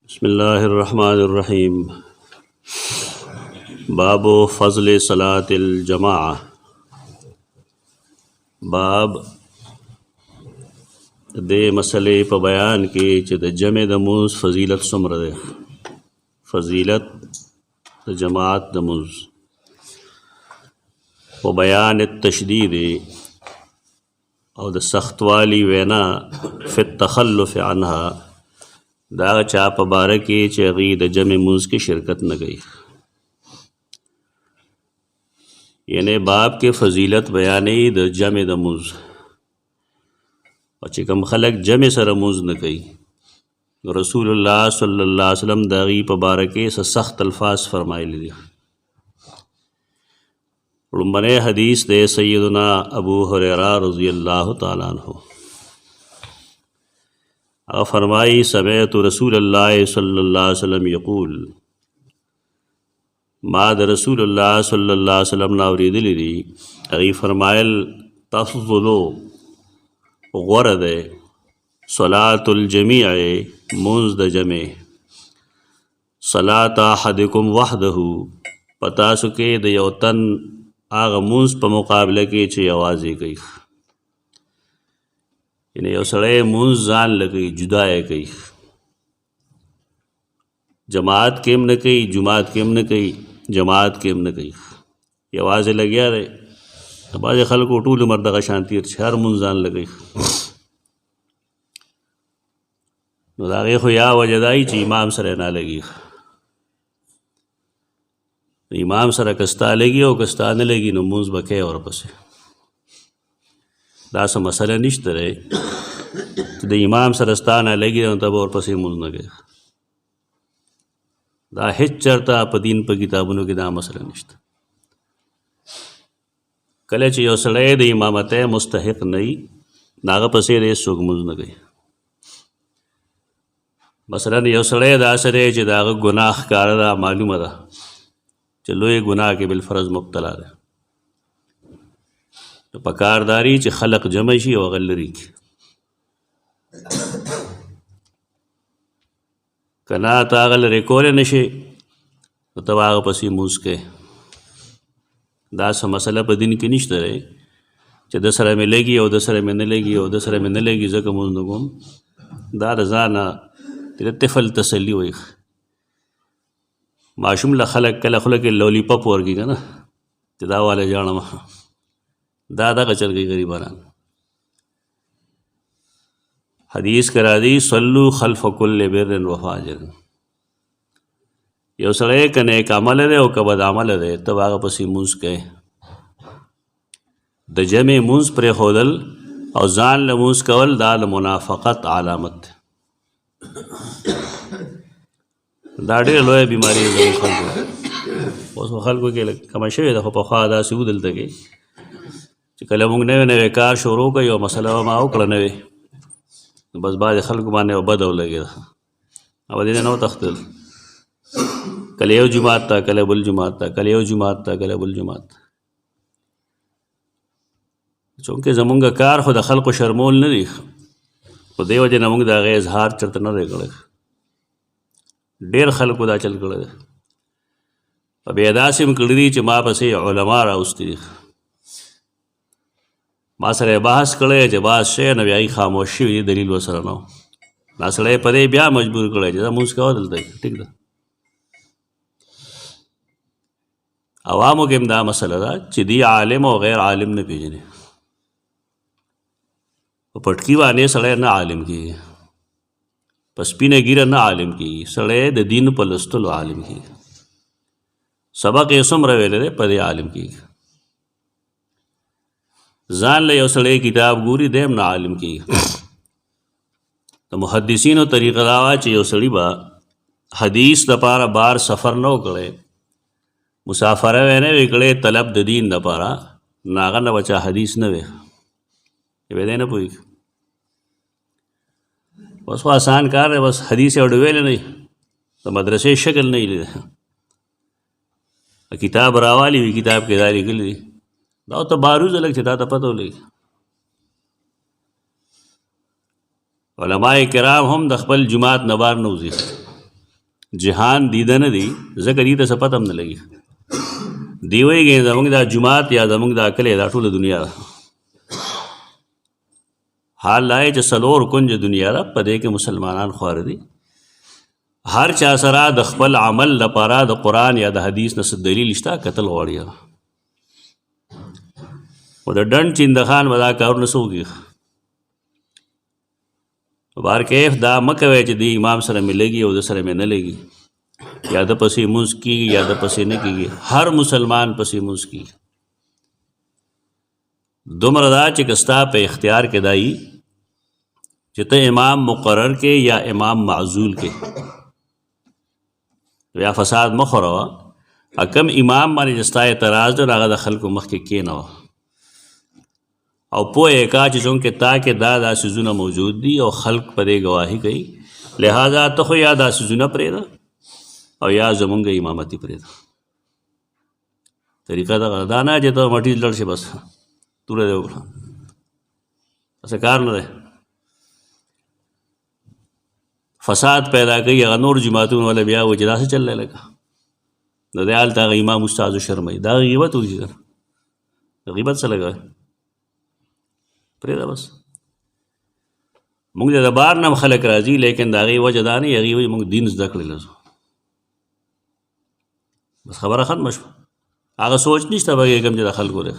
بسم الله الرحمن الرحیم باب فضل صلاة الجماعة. باب د مسئلې په بیان کې چې د جمع د مونځ فضیلت څومره ده. فضیلت د جماعت د مونځ و بیان التشدید او د سختوالی وینا فی التخلف عنها دا چا په باره کې چې هغوی د جمع مونځ کې شرکت نه کوي. یعنی باب کې فضیلت بیانوي د جمع د مونځ، او چې کوم خلک جمع سره مونځ نه کوي نو رسول الله صلی الله علیه وسلم د هغوی په باره کې څه سخت الفاظ فرمایلی دي. لومړی حدیث دی سیدنا ابو هریره رضی الله تعالی عنہ. فرمائی سمعت رسول الله صلی الله علیه وسلم یقول، ما د رسول الله صلی الله علیه وسلم نه اوریدلی دي هغوی فرمایل تفضلو غوره دی صلاة الجمیع مونځ د جمع، صلاة احدکم وحده په تاسو کې د یو تن هغه مونځ په مقابله کې چې یوازې کوي. یعنی یو سړی مونځ ځان لګوي، جدا یې کوي، جماعت کې هم نه کوي، جماعت کې هم نه کوي، جماعت کې هم نه کوي، یوازې لګیا دی. بعضې خلکو ټول عمر دغه شان تېر چې هر مونځ ځان لګوي. نو د هغې خو یا وجه دا وي چې امام سره نه لګي. امام سره که ستا لګي او که ستا نه لګي نو مونځ به کوې ورپسې. دا څه مسله نشته دی چې د امام سره ستا نه لګي نو ته به ورپسې مونځ نه کوې. دا هیڅ چېرته په دین په کتابونو کې دا مسله نشته. کله چې یو سړی د امامتۍ مستحق نه وي نو هغه پسې د هېڅ څوک مونځ نه کوي. مثلا یو سړی داسې دی چې د هغه ګناه ښکاره ده، معلومه ده چې لوی ګناه کې بالفرض مبتلا ده، نو په کار داري چې خلق جمع شي او هغه لرې کړي. که نه ته هغه لرې کولی نه شي نو ته به هغه پسې مونځ کوې. دا څه مسله په دین کې نشته دی چې د سره مې لګي او د سره مې نه لګي او د سره مې نه لګي ځکه مونځ نه کوم. دا د ځانه د طفل تسلي وایي. ماشوم له خلک کله خوله کې لولی پپ ورکړي که نه چې دا والی جاړم، دا دغه چل کوي غریبانان. حدیث کرا دی صلو خلف کل بر و فاجر. یو سړی که نیک عمل دی او که بد عمل دی ته به هغه پسې مونځ کوې. د جمع مونځ پرېښودل او ځان له مونځ کول دا د منافقت علامت دی. دا ډېره لویه بیماري ده زموږ خلکو. اوس په خلکو کې کمه شوې ده، خو پخوا داسې وو دلته کې چې کله موږ نوی نوی کار شروع کوي او مسله به ما وکړه نوې، نو بس بعضې خلکو باندې یو بده ولګېده او دې نه وتښتېدل. کله یو جومات ته، کله بل جومات ته، کله یو جومات ته، کله بل جومات ته. چونکې زمونږ کار خو د خلکو شرمول نه دي، په دې وجې نه موږ د هغې اظهار چېرته نه دی کړی. ډېر خلکو دا چل کړی دی. په بیا داسې هم کړي دي چې ما پسې علما راوستي دي، ما سره بحث کړی چې بعض شی نه بیا یې خاموش شوي دي، دلیل ورسره نه و. دا سړی په دې بیا مجبور کړی چې دا مونځ کوه دلته. ټیک ده. عوامو کې هم دا مسله ده چې دی عالم او غیر عالم نه پېژني. په پټکي باندې سړی نه عالم کېږي، په سپینه ګیره نه عالم کېږي. سړی د دین په لوستلو عالم کېږي. سبق یې څومره ویلی دی په دې عالم کېږي. ځان له یو سړی کتاب ګوري دی هم نه عالم کېږي. د محدثینو طریقه دا وه چې یو سړي به حدیث دپاره بار سفر نه و کړی، مسافره یې نه وی کړی طلب د دین دپاره، نو هغه نه به چا حدیث نه وی. یې دی نه پوهېږي. بس خو آسان کار دی، بس حدیث یې اورې ویلی نه وي، د مدرسې شکل نه یې لیدی، کتاب راوالی وي، کتاب کې دا لیکلي دي. دا ته باروزه لږ چې تا ته پته ولګي. علماء کرام هم د خپل جماعت نه بار نه وځي. جهان دیده نه دی ځکه دې ته څه پته هم نه لګي. دی وایي زموږ دا جومات یا زموږ دا کلی دا ټوله دنیا ده. حال دا چې څلور کنج دنیا ده، په دې کې مسلمانان خوار دي. هر چا سره د خپل عمل لپاره د قرآن یا د حدیث نه څه دلیل شته کتل غواړي. و د ډنډ چندخان به دا کارونه څه وکړي. بارکیف دا مه کوئ چې د امام سره مې لګي او د سره مې نه لګي، یا د پسې مونځ کېږي یا د پسې نه کېږي. هر مسلمان پسې مونځ کېږي. دومره دا چې که ستا په اختیار کې دا وي چې ته امام مقرر کې یا امام معزول کې یا فساد مه خوروه. کم امام باندې چې ستا اعتراض دی هغه د خلکو مخکې کښېنوه او پوهې کا چې څومره تا کې دا څیزونه موجود دي او خلق په دې گواهي کوي، لہذا ته خو یا دا څیزونه پرېږده او یا زمونږ امامتي پرېږده. طریقه دغه دا نه چې ته مټي لړ شي بس توره دې وکړه، داسې کار نه دی. فساد پیدا کوي. هغه نور جماعتونه والا بیا وایي چې داسې چل دی لکه د دې هلته هغه امام استاد شرموي. دا غیبت وکړي که نه، غیبت څه لګوي پرېږده بس. مونږ د بار نه هم خلک راځي لیکن د هغې وجه دا نه وي، هغې وایي مونږ دین زده کړی لزو بس خبره ختمه شوه. هغه سوچ نشته بګېږم چې د خلکو دی،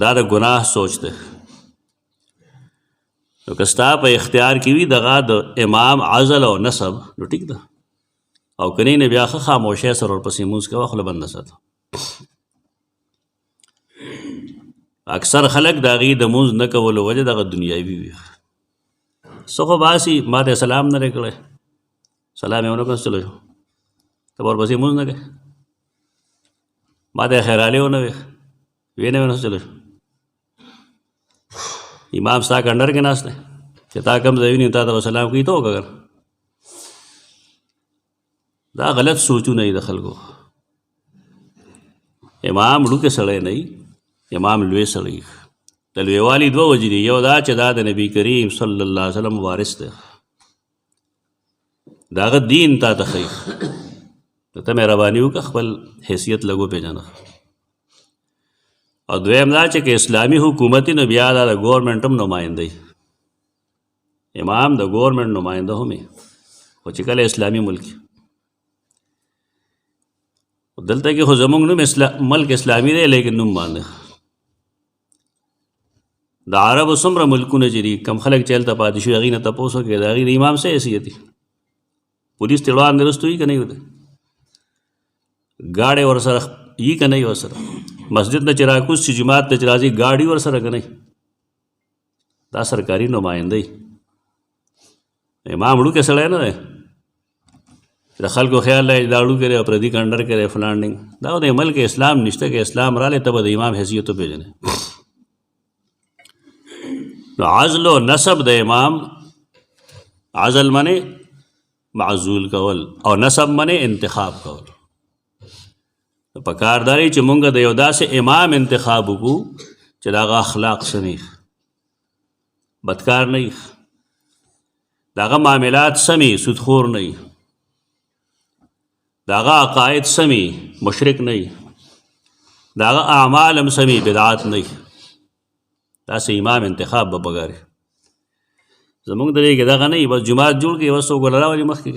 دا د ګناه سوچ دی. نو که ستا په اختیار کې وي دغه د امام عزل او نسب نو ټیک ده، او که نه بیا ښه خاموشۍ سره ورپسې مونځ کوه، خوله بنده ساته. اکثر خلک د هغې د مونځ نه کولو وجه دغه دنیاوي وي. څه خو باسي ما ته سلام نه دی کړی، سلام یې ونه کړ چلو شو، ته ورپسې مونځ نه کوې. ما ته خیرالې ونه وې ویې نه وې چلو شو. امام ستا کنډر کې ناست دی چې تا کم ځای ویني تا ته سلام کوي ته وکړه. دا غلط سوچونه دي د خلکو. امام ډوکې سړی نه وي، امام لوی سړی. د لویوالي دوه وجې دي، یو دا چې دا د نبي کریم صلی الله علیه وسلم وارث دی، د هغه دین تا ته ښیي. ته مهرباني وکړه خپل حیثیت لږ وپېژنه. او دویم دا چې که اسلامي حکومت نو بیا دا د ګورمنټ هم نماینده، امام د ګورمنټ نماینده هم خو چې کله اسلامي ملک دلته کې خو زموږ نوم ملک اسلامي دی لیکن نوم باندې د عربو څومره ملکونه چې دي کم خلک چې هلته پاتې شوي هغې نه تپوس وکړې د هغې د امام څه حیثیت دي. پولیس ترې وړاندې رستو وي که نه وي، ګاډی ورسره یي که نه وي، ورسره مسجد نه چې راکوز شي جماعت ته چې راځي ګاډي ورسره که نه وي. دا سرکاري نماینده وي. امام وړوکی سړی نه دی د خلکو خیال دی دا وړوکی دی او پردي کنډر کې دی فلان ډنګ. دا د ملک اسلام نشته. که اسلام رالی ته به د امام حیثیت وپېژنې. نو عزل و نسب د امام، عزل منې معزول کول او نسب منې انتخاب کول. په کار دا دی چې مونږ د یو داسې امام انتخاب وکړو چې د هغه اخلاق څه نه وي، بدکار نه وي، د هغه معاملات سمې سودخور نه وي، د هغه عقاید سمې مشرک نه وي، د هغه اعمال هم سمې بدعات نه وي. داسې امام انتخاب به پکار وي. زمونږ د دې کې دغه نه وي، بس جومات جوړ کړي بس څوک ول راولي مخکې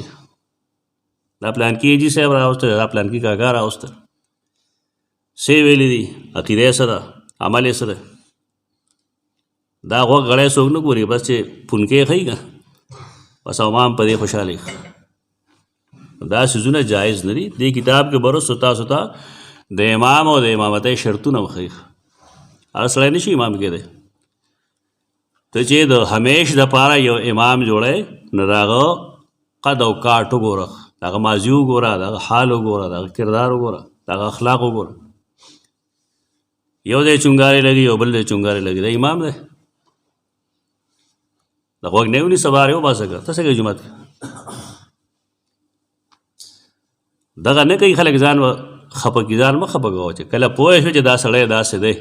دا پلان کې جي صاحب راوسته، دا پلان کې کاکا راوسته، څه ویلي دي عقیده یې څه ده عمل یې څه ده. دا غوږ غړی څوک نه ګوري، بس چې پونکې ښیي که بس عوام په دې خوشحاله وي. دا څیزونه جایز نه دي. دې کتاب کې برس تاسو ته د امام او د امامتۍ شرطونه وښیي. هر سړی نشي امام کېدی. ته چې د همیش دپاره یو امام جوړی نو د هغه قد او کاټ وګوره، د هغه ماضي وګوره، د هغه حال وګوره، د هغه کردار وګوره، د هغه اخلاق وګوره. یو دی چونګارې لګي یو بل دی چونګارې لګي، دا امام دی. د غوږ نه ونیسه بهر یې وباسه که ته څه کوې جومات کې. دغه نه کوي خلک ځان خفه کړي. ځان مه خفه کوه چې کله پوه شو چې دا سړی داسې دی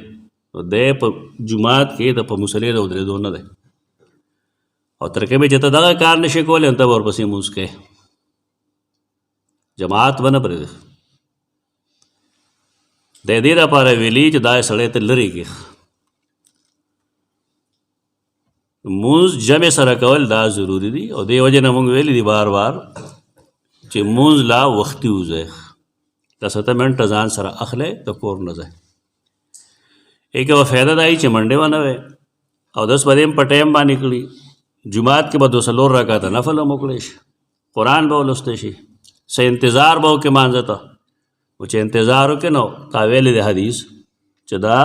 نو دی په جومات کې د په مصلې د ودرېدو نه دی. او تر کومې چې ته دغه کار نشې کولی نو ته به ورپسې مونځ کوې. جماعت به نه پرېږدي. د دې دپاره ویلي چې دا سړی ته لرې کړي. مونځ جمع سره کول دا ضروري دي او دې وجې نه مونږ ویلي دي بار بار چې مونځ لا وختي وځئ. دا 7 منټه ځان سره اخلی د کور نه ځئ. ایک به فایده دا وي چې منډې به نه وی او 10 بجې هم په ټایم باندې کړي. جماعت کې به 2 څلور رکعته نفل هم وکړی شي، قرآن به ولوستی شي، څه انتظار به وکړي مانځه ته. او چې انتظار وکړي نو تا ویلی دی حدیث چې دا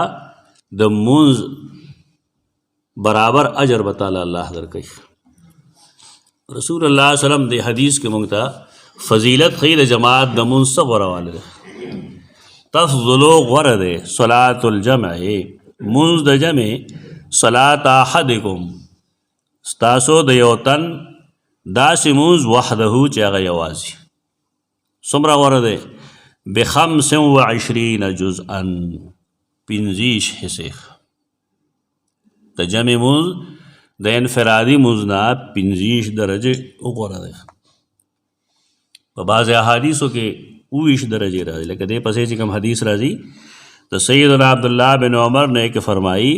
د مونځ برابر اجر به تعالی الله درکوي. رسول الله صلی الله علیه وسلم د حدیث کې موږ ته فضیلت ښیي د جماعت د مونځ څه غوره والی دی. تفضلو غوره دی صلاة الجمع، مونځ د جمع، صلاة احدکم ستاسو د یو تن داسې مونځ وحده چې هغه یوازې. څومره غوره دی؟ ب25 جزءا 25 حصې. د جمع مونځ د انفرادي مونځ نه 25 درجې غوره دی. په بعضې احادیثو کې 29 درجې راځي، لکه دې پسې چې کوم حدیث راځي د سیدنا عبدالله بن عمر نے کې فرمایي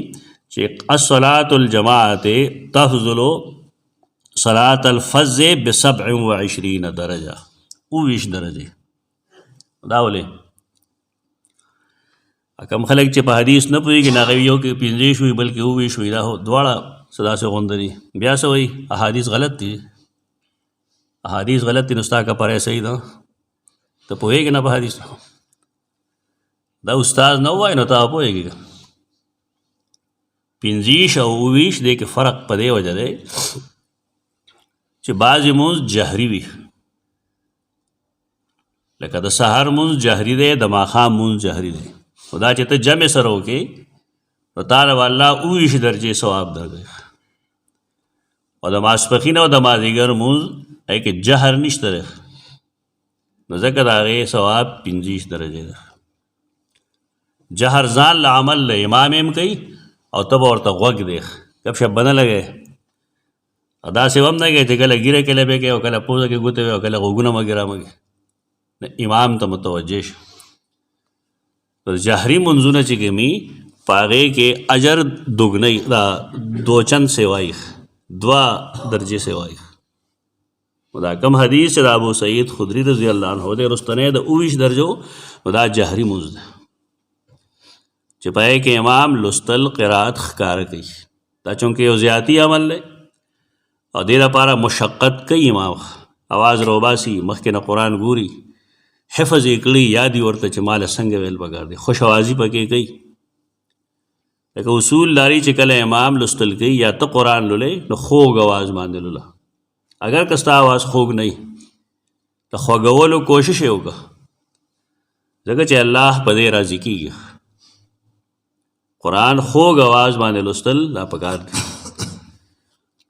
چې الصلاة الجماعت تفضل صلاة الفز ب27 درجه. 29 درجې. دا ولې کم خلک چې په حدیث نه پوهېږي نو هغه یو کې 25 وي بلکې 29 وي. دا دواړه څه داسې غونده دي. بیا څه وایي احادیث غلط دي. احادیث غلط دي نو ستا کفاره صحیح ده. ته پوهېږې نه په حدیث، دا استاد نه ووایي نو ته پوهېږي. 25 او 29 دې کې فرق په دې وجه دی چې بعضې مونځ جهري وي، لکه د سحر مونځ جهري دی، د ماښام مونځ جهري دی. خو دا چې ته جمع سره وکړې نو تا له به الله 29 درجې ثواب درکوي. او د ماسپښین او د مازدیګر مونځ هغې کې جهر نشته دی نو ځکه د هغې ثواب 25 درجې ده. جهر ځان له عمل له امام هم کوي او ته به ورته غوږ دی، گپ شپ به نه لګوې. داسې هم نه کوي چې کله ګیره کله به کوي او کله پوزه کې ګوتې وي او کله غوږونه مګې رامګې. امام ته متوجه شي. جهري منځونه چې کومي په هغې کې اجر دوګنی دا 2 چند سیوایي 2 درجې سیوایي. دا کم حدیث چې د ابو سعید خدری رضی الله عنه دی رستنی د 19 درجو دا جهري منځ دی چې په هغې کې امام لوستل قرات ښکاره کوي. دا چونکې یو زیاتي عمل دی او دې لپاره مشقت کوي. امام اواز روباسي، مخکې نه قرآن ګوري، حفظ یې کړي، یاد یې ورته چې ماله څنګه ویل پکار دی، خوش اوازي پکې کوي. لکه اصول لري چې کله امام لوستل کوي یا ته قرآن لولې نو خوږ اواز باندې لوله. اگر که ستا آواز خوږ نه وي د خوږولو کوشش یې وکړه ځکه چې الله په دې راضي کېږي. قرآن خوږ اواز باندې لوستل دا پکار دی.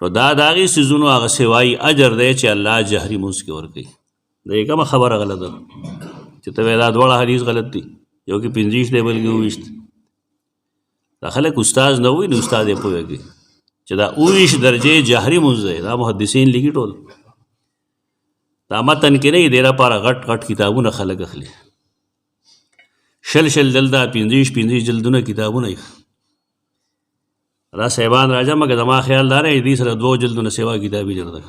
نو دا د هغې څیزونو هغه سوایي اجر دی چې الله جهري مونځ کې ورکوي. د یې کومه خبره غلطه ده چې ته وایې دا دواړه حدیث غلط دي، یو کې 25 دی بلکې 29. دا خلک استاد نه وي نو استاد یې پوهېږي چې دا 19 درجې جهري مونځ دی. دا محدثین لیکي ټول، دا متن کې نه وي. دې لپاره غټ غټ کتابونه خلک اخلي، شل جلده 25 جلدونه کتابونه یې. دا صاحبان راځه مګر زما خیال دا دی دې سره 2 جلدونه سیوا کتابي جوړ ده.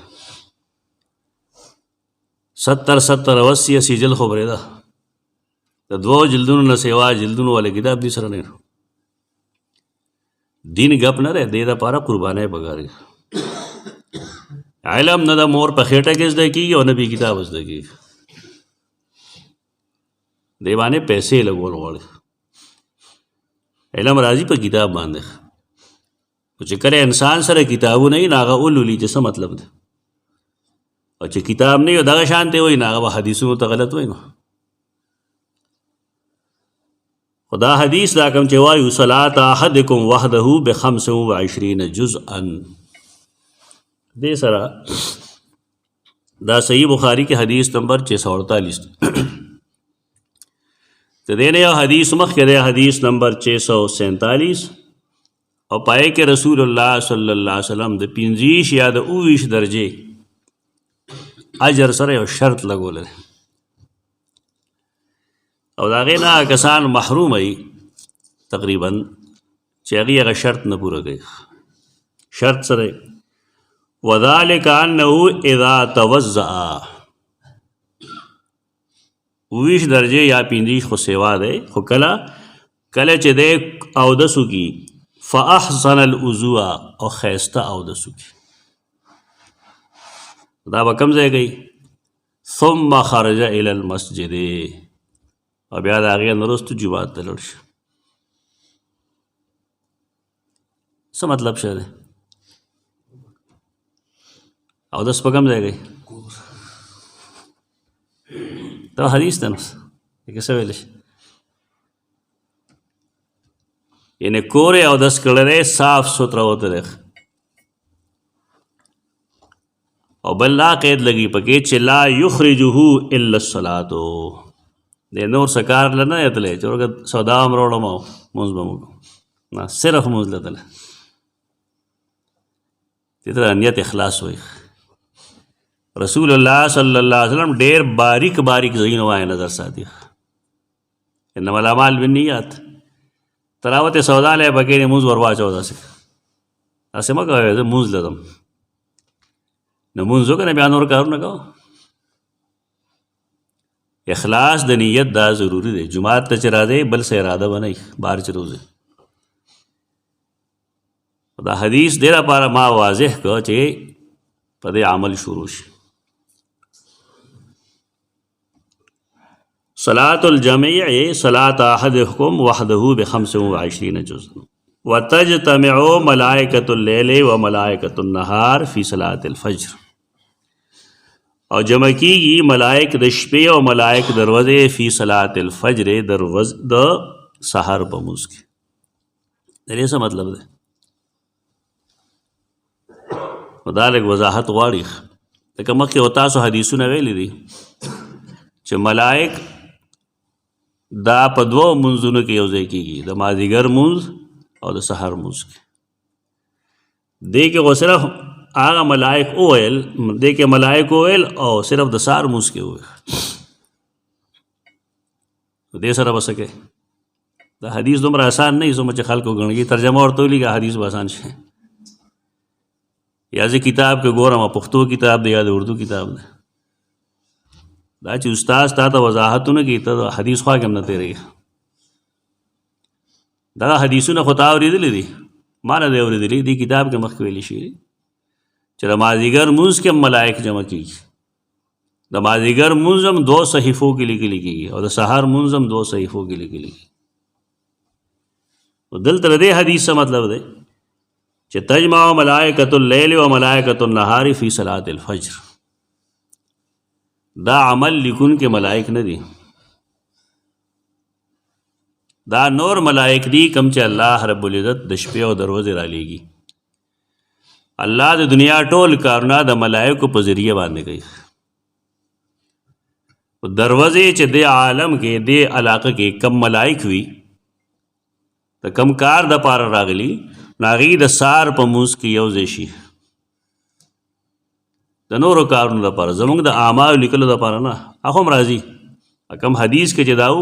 70 80 جلد خو برېده د 2 جلدونو نه سیوا جلدونو والا کتاب دې سره نه. دین گپ نه دی، دې دپاره قربانۍ پکار دي. علم نه د مور په خېټه کې زده کېږي او نه بې کتاب زده کېږي. دې باندې پیسې لګول غواړي. علم راځي په کتاب باندې. خو چې کله انسان سره کتابونه وي نو هغه ولولي چې څه مطلب دی، او چې کتاب نه وي دغه شانتې وایي نو هغه به حدیثونو ته غلط وایي. نو خو دا حدیث دا کوم چې وایو صلاة احدکم وحده ب25 جزءا، دې سره دا صحیح بخاری کې حدیث نمبر 648. ته دې نه یو حدیث مخکې دی حدیث نمبر 647 او پای کې رسول الله صلی الله علیه وسلم د 25 یا د 19 درجې اجر سره یو شرط لګولی. او د هغې نه کسان محروم ای تقریبا چې هغې هغه شرط نه پوره کوي. شرط سره وذلک انه اذا توضأ 20 درجه یا 50 خو سیوا دی خو کله چې دی اودس وکړي فاحسن الوضوء او ښایسته اودس وکړي دا به کوم ځای کوي ثم خرج الى المسجد او بیا د هغې نه وروسته جومات ته لاړ شي. څه مطلب شه دی اودس په کوم ځای کوي دا حدیث ده نو که څه ویلی شي یعنې کور یې اودس کړی دی صاف سوتره وتلی او بل لا قید لګي پکې چې لا یخرجه الا الصلاة دی نور څه کار له نه تلی چې ورکه سودا هم راوړم او مونځ به مو کوم نه صرف مونځ له تلی دې ته نیت اخلاص وایي. رسول الله صلی الله علیه وسلم ډېر باریک باریک ځایونه وایي نظر ساتي انما الاعمال بالنیات تلاوت سودا لی پکې نه مونځ ور واچو داسې مه کوئ زه مونځ له ځم نو مونځ وکړه بیا نور کارونه کوه. اخلاص د نیت دا ضروري دی. جماعت ته چې راځئ بل څه اراده به نه وي بهر چې روځئ. دا حدیث دې لپاره ما واضح کړ چې په دې عمل شروع شي. صلاة الجميع صلاة أحدكم وحده ب25 جزء وتجتمع ملائكة الليل وملائكة النهار في صلاة الفجر او جمع کیږي ملائک د شپې او ملائک د ورځې فی صلاة الفجر د سحر په مونځ کې. د دې څه مطلب دی دا لږ وضاحت غواړي لکه مخکې او تاسو حدیثونه ویلي دي چې ملائک دا په دوو منځونو کې یو ځای کېږي د مازدیګر منځ او د سحر منځ کې. دې کې خو صرف هغه ملائک وویل دې کې ملائک وویل او صرف د سحر منځ کې وویل دې سره به څه کوې دا حدیث دومره آسان نه وي څومره چې خلکو ګڼي ترجمه ورته ولیکه حدیث به آسان شي یا زه کتاب کې ګورم پښتو کتاب دی یا د اردو کتاب دی دا چې استاد تا ته وضاحتونه کوي ته حدیث خوا کې هم نه تېرېږي. دا حدیثونه خو تا اورېدلي دي ما نه دی اورېدلي دې کتاب کې مخکې ویلي شوي چې د مازدیګر مونځ کې هم ملائک جمع کېږي د مازدیګر مونځ هم 2 صحیفو کې لیکلي کېږي او د سحر مونځ هم 2 صحیفو کې لیکلي کېږي. دلته د دې حدیث څه مطلب دی چې تجمع ملائکة اللیل و ملائکة النهار فی صلاة الفجر دا عمل لیکون کې ملائک نه دي دا نور ملائک دي کم چې الله رب العزت د شپې او د ورځې را لیږي. الله د دنیا ټول کارونه د ملائکو په ذریعه باندې کوي. دروازې چې د عالم کې د علاقه کې کم ملائک وي د کم کار د پاره راغلي ناغي د سار په موس کې یو ځای شي د نورو کارونو لپاره زموږ د اعمالو لیکلو لپاره نه هغه هم راځي. کم حدیث کې چې داو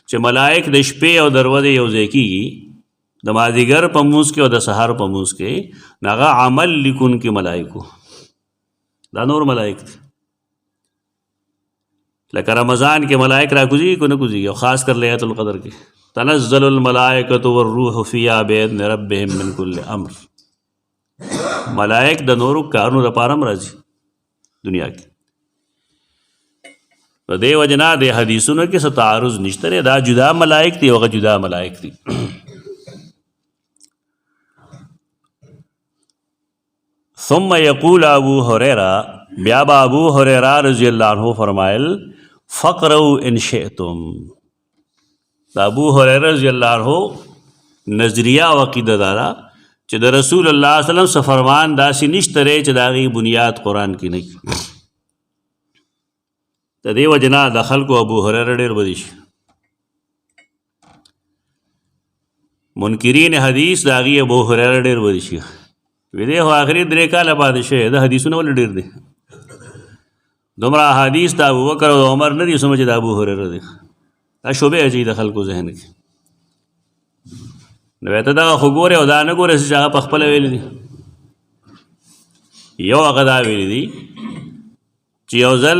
چې ملائک د شپې او د ورځې یو ځای کېږي د مازدیګر په موس کې او د سحر په موس کې هغه عمل لیکون کې ملائکو دا نور ملائک دي. لکه رمضان کې ملائک را کوزي کو نه کوزي او خاص کر لیلۃ القدر کې تنزل الملائکۃ والروح فیها بإذن ربهم من کل امر ملائک د نورو کارونو لپاره هم راځي دنیا کې. په دې وجه نه د حدیثونو کې څه تعارض نشته دا جدا ملائک دي او هغه جدا ملائک دي. ثم یقول ابو هریرہ بیا با ابو هریرہ رضی اللہ عنہ فرمائل فقروا ان شئتم دا ابو هریرہ رضی اللہ عنہ نظریہ و عقیدہ دارا چې د رسول الله صلی الله علیه وسلم څخه فرمان داسې نشته دی چې د هغې بنیاد قرآن کې نه کړي. د دې وجې نه د خلکو ابو هریره ډېر بدي شي منکرین حدیث د هغې ابو هریره ډېر بدي شي وی دی خو آخري 3 کاله پاتې شوی د حدیثونه ولې ډېر دی دومره احادیث د ابوبکر او عمر نه دي څومره چې د ابو هریره دی دا شوبې اچوي د خلکو ذهن کې. نو ته دغه خو ګورې او دا نه ګورې چې هغه په خپله ویلي دي. یو هغه دا ویلي دي چې یو ځل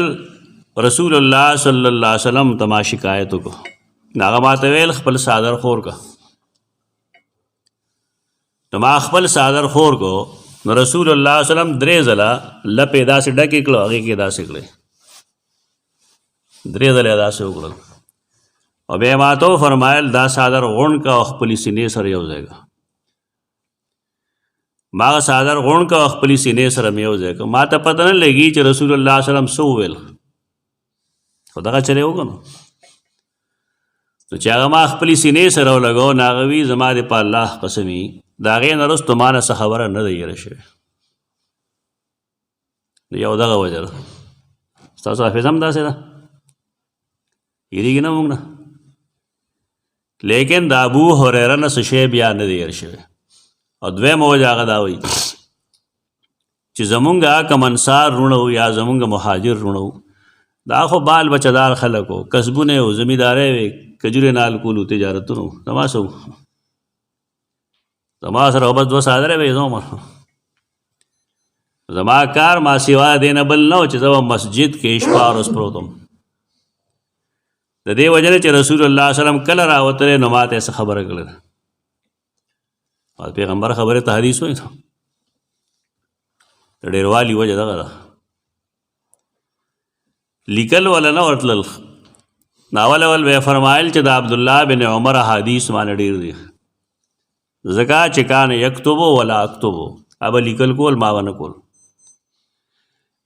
رسول الله صلی الله علیه وسلم ته ما شکایت وکړو. هغه ماته ویل خپل څادر خور که. نو ما خپل څادر خور کو. نو رسول الله صلی الله علیه وسلم 3 ځله لپې داسې ډکې کړو، هغې کې داسې کړې 3 ځله یې داسې وکړل. او بیا ما ته فرمایل دا څادر غونډ که او خپلې سینې سره یو ځای که. ما هغه څادر غونډ که او خپلې سینې سره مې یو ځای که. ما ته پته نه لګي چې رسول الله صلی الله علیه وسلم څه وویل، خو دغه چلې وکړو. نو چې هغه ما خپلې سینې سره ولګو نو هغه وي زما دې په الله قسم وي د هغې نه وروسته ما نه څه خبره نه ده هېره شوې. یو دغه وجه ده. ستاسو حافظه هم داسې ده، هېرېږي نه موږ نه. لیکن د ابو هریره نه څه شی بیا نه دی هېر شوی. او دویمه وجه هغه دا وایي چې زمونږ کم انصار وروڼه وو یا زمونږ مهاجر وروڼه وو، دا خو بال بچهدار خلک وو، کسبونه وو، زمیندارۍ وې، کجورې نال کولو، تجارتونه وو. زما څه وو، زما سره بس 2 څادرې وې زما. زما کار ما سوا دې نه بل نه و چې زه به مسجد کې شپه او ورځ پروت وم. د دې وجه نه چې رسول الله صلی الله علیه وسلم کله راوتلی نو ما ته یې څه خبره کړې ده. او پیغمبر خبرې ته حدیث وایي. د ډېروالي وجه دغه ده. لیکل ولا نه ورتلل. اول به یې فرمایل چې د عبدالله بن عمر حدیث مانه ډېر دی، ځکه چې کان یکتبو ولا اکتبو، ابه لیکل کول ما ونه کول.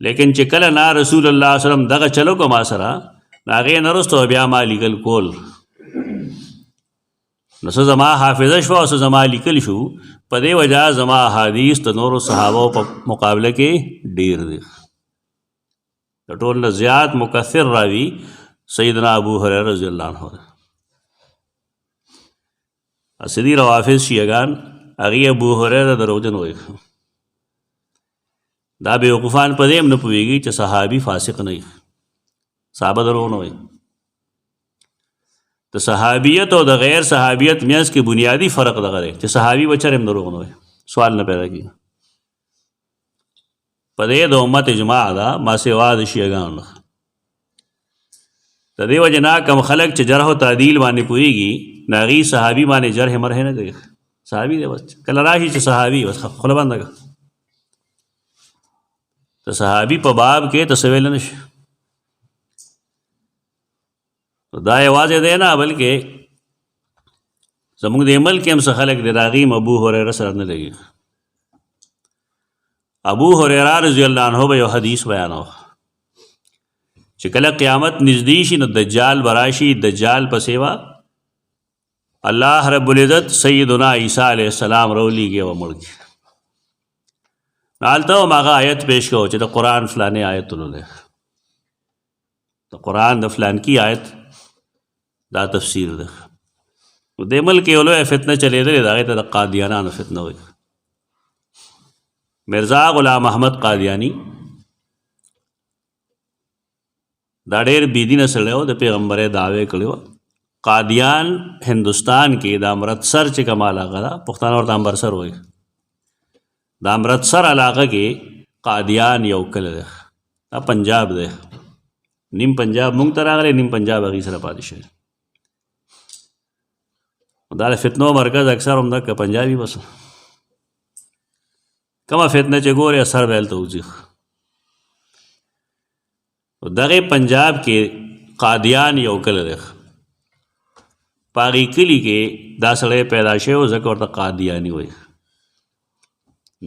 لیکن چې کله نه رسول الله صلی الله علیه وسلم دغه چلو کو ما سره، هغې نه وروسته بیا ما لیکل کول. نو څه زما حافظه شوه او څه زما لیکل شو. په دې وجه زما احادیث د نورو صحابو په مقابله کې ډېر دي. د ټول نه زیات مکثر راوي سیدنا ابو هریره رضی الله عنه ده. اصلي روافض شیعهګان هغې ابو هریره دروغجن وایي. دا بیوقوفان په دې هم نه پوهېږي چې صحابي فاسق نه وي، صحابه دروغ نه وایي. د صحابیت او د غیر صحابیت میانځ کې بنیادی فرق دغه دی چې صحابي به چرې هم دروغ نه وایي، سوال نه پیدا کېږي. په دې د امت اجماع ده ما سوا د شیعهګانو نه. د دې وجې نه کم خلک چې جرح و تعدیل باندې پوهېږي نو هغې صحابي باندې جرح مرح نه کوي. صحابي دی بس کله راشي چې صحابي بس خوله بنده کړه. د صحابي په باب کې ته څه ویلی نه شي. دا یوازې دی نه بلکې زموږ د ملک هم څه خلک دی د هغې ابو هریره سره نه لګي. ابو هریره رضی الله عنه به یو حدیث بیانوه چې کله قیامت نږدې شي نو دجال به راشي. دجال پسې به الله رب العزت سیدنا عیسی علیه السلام راولیږي او مړ کړي. نو هلته هم هغه آیت پیش کوو چې د قرآن فلانې آیت ولولئ، د قرآن د فلانکي آیت دا تفسیر ده. دې ملک یو لویه فتنه چلېدلې ده، هغې ته د قادیانانو فتنه وایي. مرزا غلام احمد قادیانی دا ډېر بېدینه سړی و، د پیغمبرۍ دعوې کړې وه. قادیان هندوستان کې د امرتسر چې کومه علاقه ده، پښتانه ورته امبرسر وایي، د امرتسر علاقه کې قادیان یو کلی دی. دا پنجاب دی، نیم پنجاب مونږ ته راغلی، نیم پنجاب هغې سره پاتې شوی. دا د فتنو مرکز اکثر همدغه پنجابي بس کومه فتنه چې ګورې اثر به هلته وځي. دغې پنجاب کې قادیان یو کلی دی، په هغې کلي کې دا سړی پیدا شوی و ځکه ورته قادیاني وایي.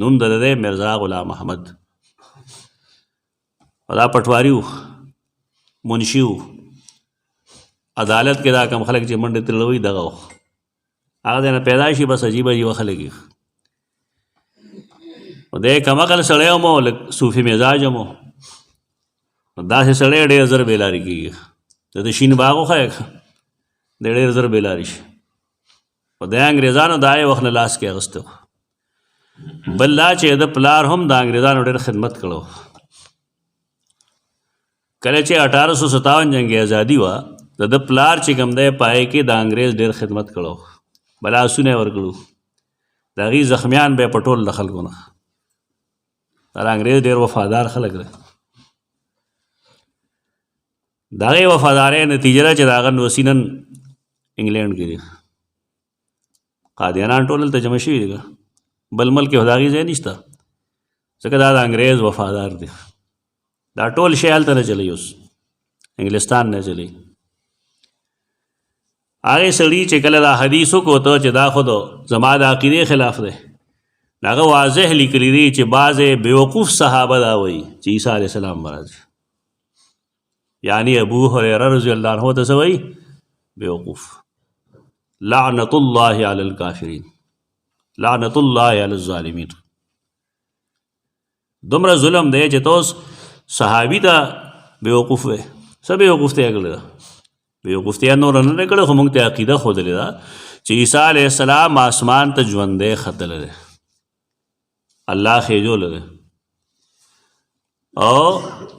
نوم د دی مرزا غلام احمد. دا پټواري و، منشي و، عدالت کې دا کم خلک چې منډې ترلی وایي دغه و. هغه ځای نه پیدا شي بس عجیب عجیبه خلک یې. دی کم عقل سړی هم و، لږ صوفي مزاج هم و. داسې سړی ډېر زر بېلارې کېږي. د شین باغ وښیه دی ډېر زر بېلارې شي. خو دی انګرېزانو دا یې وخت نه لاس کې اخیستی و. بل دا چې د پلار هم د انګرېزانو ډېر خدمت کړی و. کله چې 1857 جنګ ازادي وه د د پلار چې کوم دی پای کې د انګریز ډېر خدمت کړو بلا آسونه ورکړو د هغې زخمیان به یې په ټول د خلکو نه د انګریز ډېر وفادار خلک دی د هغې وفادارۍ نتیجه ده چې د هغه نوسي نن انګلینډ کې دي قادیانان ټول هلته جمع شوي دي بل ملک کې خو د هغې ځای نشته ځکه دا د انګریز وفادار دی دا ټول شی هلته نه چلی اوس انګلستان نه چلی هغې سړي چې کله دا حدیث وکړو چې دا خو زما د عقیدې خلاف دی هغه واضح لیکلی دی چې بعضې بیوقوف صحابه دا وایي چې عیسی علیه السلام به راځي یعنی ابو هریره رضی الله عنه ته څه وایي بیوقوف لعنت الله علی الکافرین لعنت الله علی الظالمین دومره ظلم دی چې توس صحابي ته بیوقوف وی څه بیوقوفتیا کړې ده بیوقوفتیا نور نه کړې خو موږ ته عقیده ښودلې ده چې عیسی علیه السلام آسمان ته ژوندی ختلی دی الله خېجولی دی او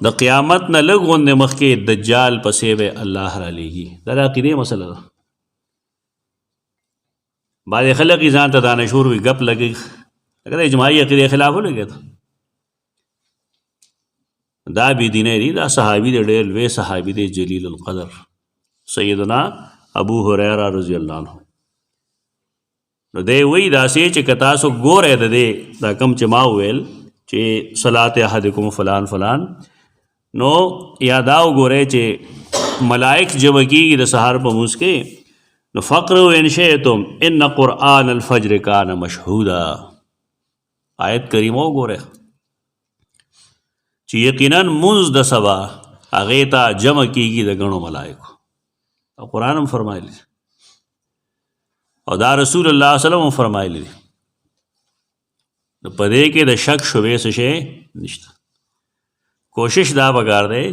د قیامت نه لږ غوندې مخکې دجال پسې به الله رالیږي دا د عقیدې مسله ده بعضې خلک یې ځان ته دانشور وي ګپ لګي لکه د اجماعي عقیدې خلاف ولګېد دا بېدینی دي دا صحابي دی ډېر لوی صحابي دی جلیل القدر سیدنا ابو هریره رضی الله عنه نو دی وایي داسې چې که تاسو ګورئ د دې دا کوم چې ما وویل چې صلات احدکم فلان فلان نو یا دا وګورئ چې ملائک جمع کېږي د سهار په مونځ کې نو فقروا ان شئتم ان قرآن الفجر کان مشهودا آیت کریمه وګورئ چې یقینا مونځ د سبا هغې ته جمع کېږي د ګڼو ملائکو او قرآن هم فرمایلی او دا رسول الله صلی الله علیه وسلم هم فرمایلی دی نو په دې کې د شک شبهې څه شی نشته کوشش دا پکار دی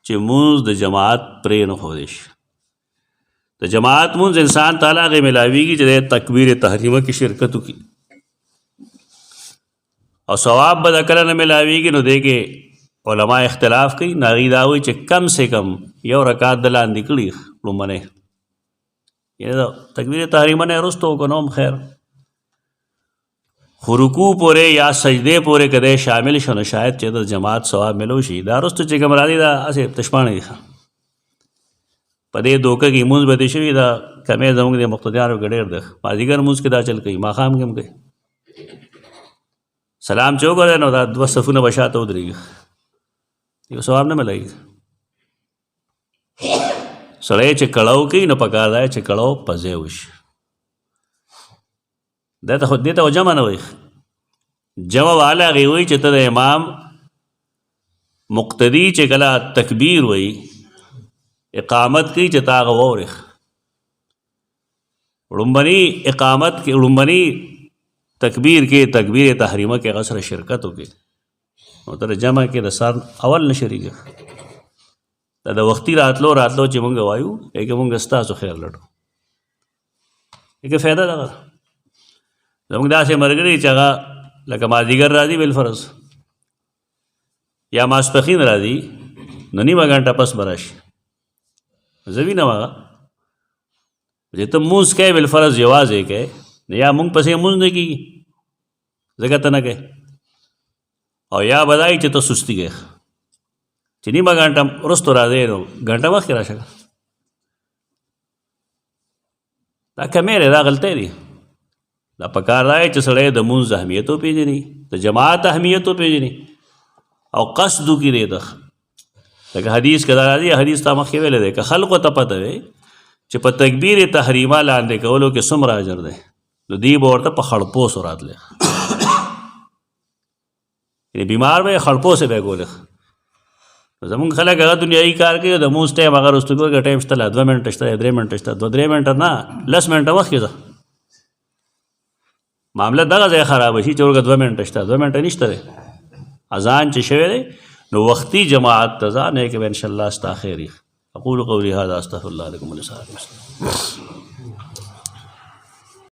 چې مونځ د جماعت پرې نه ښودی شي د جماعت مونځ انسان تعالی هغې میلاویږي چې د تکبیر تحریمه کې شرکت وکړي او ثواب به د کله نه میلاویږي نو دې کې علما اختلاف کوي نو هغوی دا وایي چې کم سے کم یو رکعت د لاندې کړي لومړنی یعنې د تکبیر تحریمه نه وروسته وکړو نو هم خیر خو رکوع پورې یا سجدې پورې که دی شامل شو نو شاید چې د جماعت ثواب ملو شي دا وروسته چې کوم راځي دا هسې تشپاڼې دي په دې دوکه کې مونځ به دې شوي دا کمې زموږ د مقتدیانو کې ډېر دی مازدیګر مونځ کې دا چل کوي ماښام کې هم کوي سلام چې وګورئ نو دا دوه صفونه به شاته ودرېږي یو ثواب نه ملایږي سړی چې کړاو کوي نو پکار دی چې کړاو په ځای وشي دې ته جمع نه وایي جمع والا هغې وایي چې ته د امام مقتدي چې کله تکبیر وایي اقامت کوي چې تا هغه واورېښ لومبني اقامت کې لومبني تکبیر کې تکبیر تحریمه کې هغه سره شرکت وکړي نو ته د جمع کې د سر اول نه شریکه دا د وختي راتلو چې مونږ وایو هغې مونږ ستاسو خیر لټو هغې فایده ده زموږ داسې ملګري چې هغه لکه مازدیګر راځي بالفرض یا ماسپښین راځي نو نیمه ګنټه پس به راشي زه وینم هغه چې ته مونځ کوې بالفرض یوازې کوې نو یا مونږ پسې مونځ نه کېږي ځکه ته نه کوې او یا به دا چې ته سستي کوې چې نیمه ګنټه وروستو راځې نو ګنټه مخکې راشه دا کمې دی دا غلطۍ دی دا پکار دی چې سړی د مونځ اهمیت وپېژني د جماعت اهمیت وپېژني او قصد وکړي دی ده لکه حدیث که دا راځي حدیث تا مخکې ویلی دی که خلقو ته پته وی چې په تکبیر تحریمه لاندې کولو کې څومره اجر دی نو دوی به ورته په خړپوسو راتلی یعنې بیمار به یې خړپوسې به یې کولې زمونږ خلک هغه دنیایي کار کوي د مونځ ټایم هغه وروستو کې ټایم شته 2 منټه شته 3 منټه شته 2-3 منټه نه 10 منټه مخکې ځه معامله دغه ځای خرابه شي چې ورګه 2 منټه شته 2 منټه نشته دی اذان چې شوی دی نو وختي جماعت ته ځه نه کې به انشاءالله ستا خیر وي اقول قولي هذا استغفر الله لكم ولسائر المسلمين